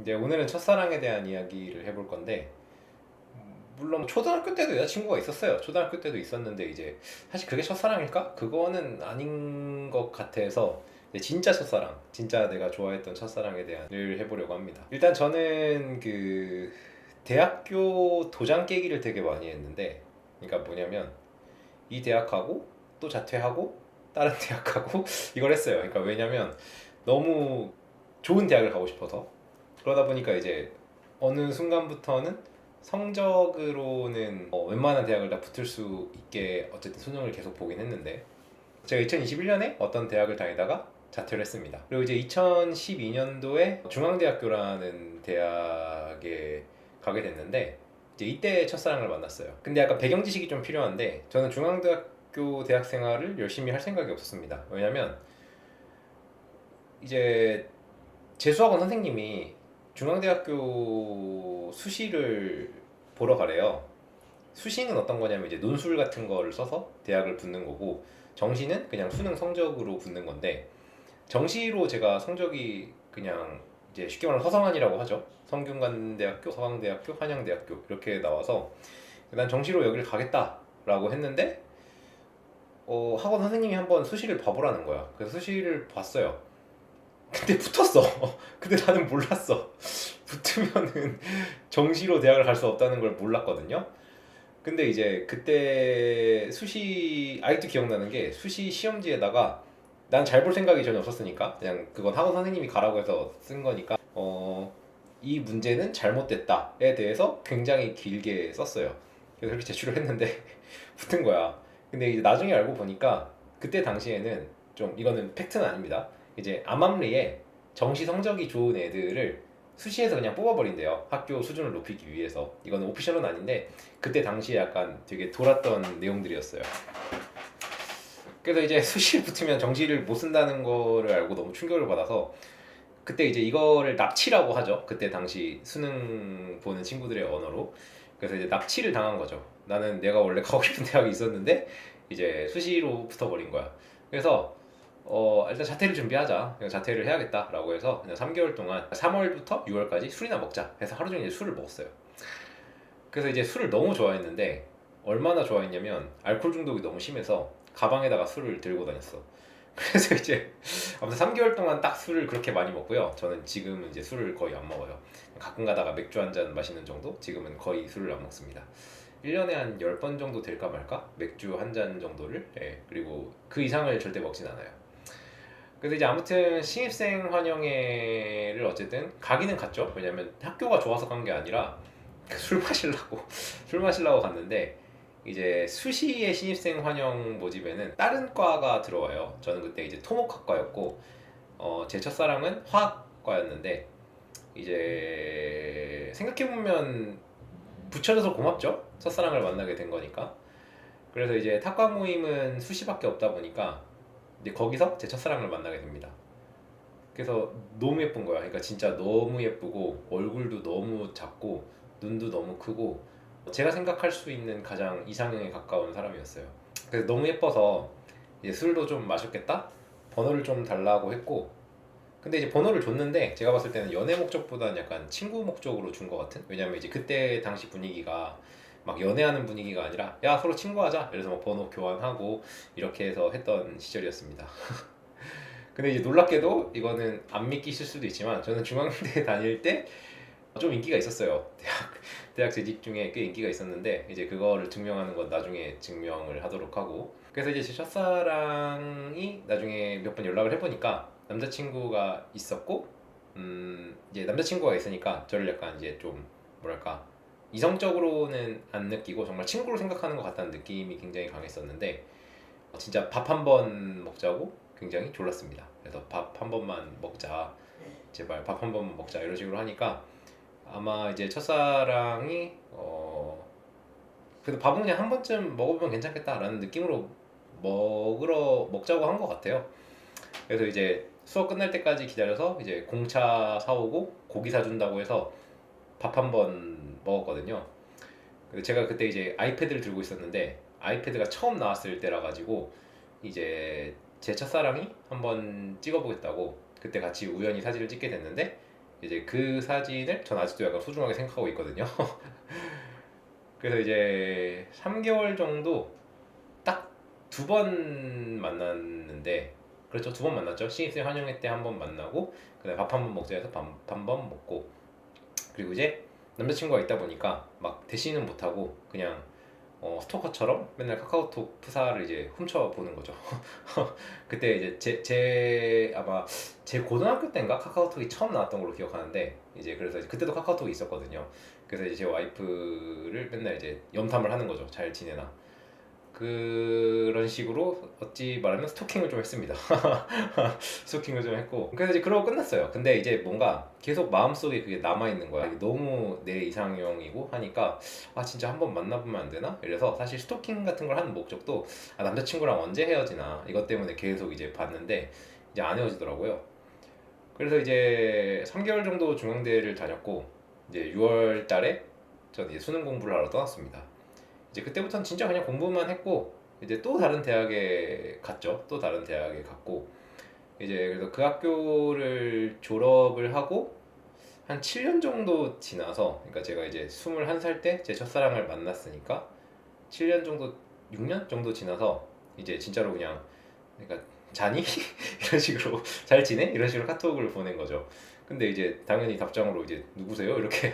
이제 오늘은 첫사랑에 대한 이야기를 해볼 건데, 물론 초등학교 때도 여자친구가 있었어요. 초등학교 때도 있었는데 이제 사실 그게 첫사랑일까? 그거는 아닌 것 같아서 이제 진짜 첫사랑, 진짜 내가 좋아했던 첫사랑에 대한을 해보려고 합니다. 일단 저는 그 대학교 도장 깨기를 되게 많이 했는데, 그러니까 뭐냐면 이 대학하고 또 자퇴하고 다른 대학하고 이걸 했어요. 그러니까 왜냐면 너무 좋은 대학을 가고 싶어서. 그러다 보니까 이제 어느 순간부터는 성적으로는 웬만한 대학을 다 붙을 수 있게 어쨌든 수능을 계속 보긴 했는데, 제가 2021년에 어떤 대학을 다니다가 자퇴를 했습니다. 그리고 이제 2012년도에 중앙대학교라는 대학에 가게 됐는데, 이제 이때 첫사랑을 만났어요. 근데 약간 배경 지식이 좀 필요한데, 저는 중앙대학교 대학 생활을 열심히 할 생각이 없었습니다. 왜냐면 이제 재수학원 선생님이 중앙대학교 수시를 보러 가래요. 수시는 어떤 거냐면 이제 논술 같은 거를 써서 대학을 붙는 거고, 정시는 그냥 수능 성적으로 붙는 건데, 정시로 제가 성적이 그냥 이제 쉽게 말하면 서성한이라고 하죠. 성균관대학교, 서강대학교, 한양대학교 이렇게 나와서 난 정시로 여기를 가겠다라고 했는데, 학원 선생님이 한번 수시를 봐보라는 거야. 그래서 수시를 봤어요. 근데 붙었어. 근데 나는 몰랐어. 붙으면은 정시로 대학을 갈 수 없다는 걸 몰랐거든요. 근데 이제 그때 수시 아직도 기억나는 게, 수시 시험지에다가 난 잘 볼 생각이 전혀 없었으니까 그냥 그건 학원 선생님이 가라고 해서 쓴 거니까, 이 문제는 잘못됐다에 대해서 굉장히 길게 썼어요. 그래서 그렇게 제출을 했는데 붙은 거야. 근데 이제 나중에 알고 보니까 그때 당시에는, 좀 이거는 팩트는 아닙니다. 이제 암암리에 정시 성적이 좋은 애들을 수시에서 그냥 뽑아버린대요. 학교 수준을 높이기 위해서. 이거는 오피셜은 아닌데 그때 당시에 약간 되게 돌았던 내용들이었어요. 그래서 이제 수시에 붙으면 정시를 못 쓴다는 거를 알고 너무 충격을 받아서, 그때 이제 이거를 납치라고 하죠. 그때 당시 수능 보는 친구들의 언어로. 그래서 이제 납치를 당한 거죠. 나는 내가 원래 가고 싶은 대학이 있었는데 이제 수시로 붙어버린 거야. 그래서 일단 자퇴를 준비하자. 그냥 자퇴를 해야겠다라고 해서 그냥 3개월 동안 3월부터 6월까지 술이나 먹자 해서 하루 종일 술을 먹었어요. 그래서 이제 술을 너무 좋아했는데, 얼마나 좋아했냐면 알코올 중독이 너무 심해서 가방에다가 술을 들고 다녔어. 그래서 이제 아무튼 3개월 동안 딱 술을 그렇게 많이 먹고요. 저는 지금은 이제 술을 거의 안 먹어요. 가끔 가다가 맥주 한 잔 마시는 정도? 지금은 거의 술을 안 먹습니다. 1년에 한 10번 정도 될까 말까? 맥주 한 잔 정도를. 예, 그리고 그 이상을 절대 먹진 않아요. 그래서 이제 아무튼 신입생 환영회를 어쨌든 가기는 갔죠. 왜냐면 학교가 좋아서 간 게 아니라 술 마시려고 술 마시려고 갔는데, 이제 수시의 신입생 환영 모집에는 다른 과가 들어와요. 저는 그때 이제 토목학과였고, 제 첫사랑은 화학과였는데, 이제 생각해보면 붙여줘서 고맙죠. 첫사랑을 만나게 된 거니까. 그래서 이제 탁과 모임은 수시밖에 없다 보니까 이제 거기서 제 첫사랑을 만나게 됩니다. 그래서 너무 예쁜 거야. 그러니까 진짜 너무 예쁘고, 얼굴도 너무 작고, 눈도 너무 크고, 제가 생각할 수 있는 가장 이상형에 가까운 사람이었어요. 그래서 너무 예뻐서 이제 술도 좀 마셨겠다? 번호를 좀 달라고 했고, 근데 이제 번호를 줬는데 제가 봤을 때는 연애 목적보다는 약간 친구 목적으로 준 것 같은? 왜냐면 이제 그때 당시 분위기가 막 연애하는 분위기가 아니라 야 서로 친구하자 이래서 막 번호 교환하고 이렇게 해서 했던 시절이었습니다. 근데 이제 놀랍게도 이거는 안 믿기실 수도 있지만, 저는 중앙대 다닐 때 좀 인기가 있었어요. 대학 재직 중에 꽤 인기가 있었는데, 이제 그거를 증명하는 건 나중에 증명을 하도록 하고. 그래서 이제 제 첫사랑이 나중에 몇 번 연락을 해보니까 남자친구가 있었고, 이제 남자친구가 있으니까 저를 약간 이제 좀 뭐랄까, 이성적으로는 안 느끼고 정말 친구로 생각하는 것 같다는 느낌이 굉장히 강했었는데, 진짜 밥 한 번 먹자고 굉장히 졸랐습니다. 그래서 밥 한 번만 먹자, 제발 밥 한 번만 먹자 이런 식으로 하니까, 아마 이제 첫사랑이 그래도 밥은 그냥 한 번쯤 먹어보면 괜찮겠다라는 느낌으로 먹자고 한 것 같아요. 그래서 이제 수업 끝날 때까지 기다려서 이제 공차 사오고 고기 사준다고 해서 밥 한 번 먹었거든요. 그래서 제가 그때 이제 아이패드를 들고 있었는데, 아이패드가 처음 나왔을 때라 가지고 이제 제 첫사랑이 한번 찍어보겠다고 그때 같이 우연히 사진을 찍게 됐는데, 이제 그 사진을 전 아직도 약간 소중하게 생각하고 있거든요. 그래서 이제 3개월 정도 딱 2번 만났는데, 그렇죠, 2번 만났죠. 신입생 환영회 때 한 번 만나고, 그다음에 밥 한 번 먹자 해서 밥 한 번 먹고, 그리고 이제 남자친구가 있다 보니까 막 대시는 못하고 그냥 스토커처럼 맨날 카카오톡 프사를 이제 훔쳐보는 거죠. 그때 이제 아마 제 고등학교 때인가 카카오톡이 처음 나왔던 걸로 기억하는데, 이제 그래서 이제 그때도 카카오톡이 있었거든요. 그래서 이제 제 와이프를 맨날 이제 염탐을 하는 거죠. 잘 지내나. 그런 식으로 어찌 말하면 스토킹을 좀 했습니다. 스토킹을 좀 했고, 그래서 이제 그러고 끝났어요. 근데 이제 뭔가 계속 마음속에 그게 남아있는 거야. 이게 너무 내 이상형이고 하니까 아 진짜 한번 만나보면 안 되나? 이래서 사실 스토킹 같은 걸 하는 목적도 아 남자친구랑 언제 헤어지나 이것 때문에 계속 이제 봤는데 이제 안 헤어지더라고요. 그래서 이제 3개월 정도 중앙대를 다녔고, 이제 6월 달에 저는 이제 수능 공부를 하러 떠났습니다. 이제 그때부터는 진짜 그냥 공부만 했고, 이제 또 다른 대학에 갔죠. 또 다른 대학에 갔고, 이제 그래서 그 학교를 졸업을 하고 한 7년 정도 지나서, 그러니까 제가 이제 21살 때 제 첫사랑을 만났으니까 7년 정도, 6년 정도 지나서 이제 진짜로 그냥, 그러니까 자니? 이런 식으로 잘 지내? 이런 식으로 카톡을 보낸 거죠. 근데 이제 당연히 답장으로 이제 누구세요? 이렇게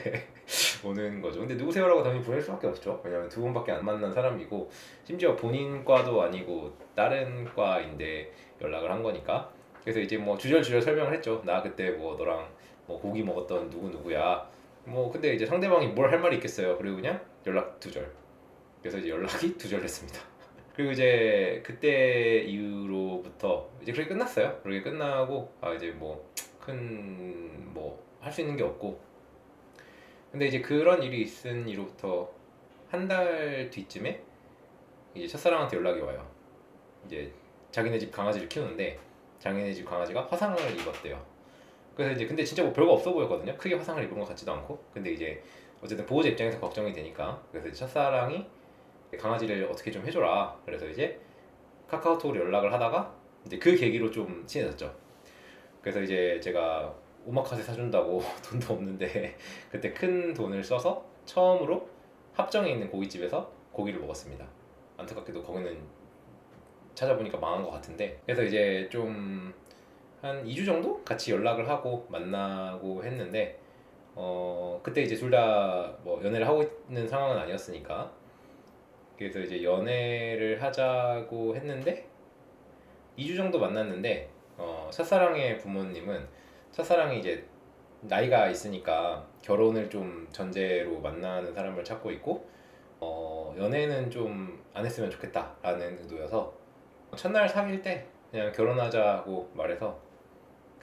오는 거죠. 근데 누구세요라고 당연히 보낼 수밖에 없죠. 왜냐면 2번밖에 안 만난 사람이고, 심지어 본인 과도 아니고 다른 과인데 연락을 한 거니까. 그래서 이제 뭐 주절주절 설명을 했죠. 나 그때 뭐 너랑 뭐 고기 먹었던 누구 누구야. 뭐 근데 이제 상대방이 뭘 할 말이 있겠어요. 그리고 그냥 연락 두절. 그래서 이제 연락이 두절됐습니다. 그리고 이제 그때 이후로부터 이제 그렇게 끝났어요. 그렇게 끝나고 아 이제 뭐 큰 뭐 할 수 있는 게 없고, 근데 이제 그런 일이 있은 이후로부터 한 달 뒤쯤에 이제 첫사랑한테 연락이 와요. 이제 자기네 집 강아지를 키우는데 자기네 집 강아지가 화상을 입었대요. 그래서 이제 근데 진짜 뭐 별거 없어 보였거든요. 크게 화상을 입은 것 같지도 않고. 근데 이제 어쨌든 보호자 입장에서 걱정이 되니까, 그래서 이제 첫사랑이 강아지를 어떻게 좀 해줘라. 그래서 이제 카카오톡으로 연락을 하다가 이제 그 계기로 좀 친해졌죠. 그래서 이제 제가 오마카세 사준다고 돈도 없는데 그때 큰 돈을 써서 처음으로 합정에 있는 고깃집에서 고기를 먹었습니다. 안타깝게도 거기는 찾아보니까 망한 것 같은데, 그래서 이제 좀 한 2주 정도 같이 연락을 하고 만나고 했는데, 그때 이제 둘 다 뭐 연애를 하고 있는 상황은 아니었으니까, 그래서 이제 연애를 하자고 했는데 2주 정도 만났는데, 첫사랑의 부모님은 첫사랑이 이제 나이가 있으니까 결혼을 좀 전제로 만나는 사람을 찾고 있고, 연애는 좀 안 했으면 좋겠다라는 의도여서 첫날 사귈 때 그냥 결혼하자고 말해서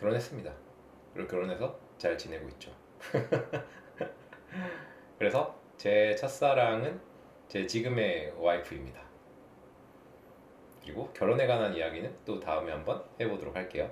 결혼했습니다. 그리고 결혼해서 잘 지내고 있죠. 그래서 제 첫사랑은 제 지금의 와이프입니다. 그리고 결혼에 관한 이야기는 또 다음에 한번 해보도록 할게요.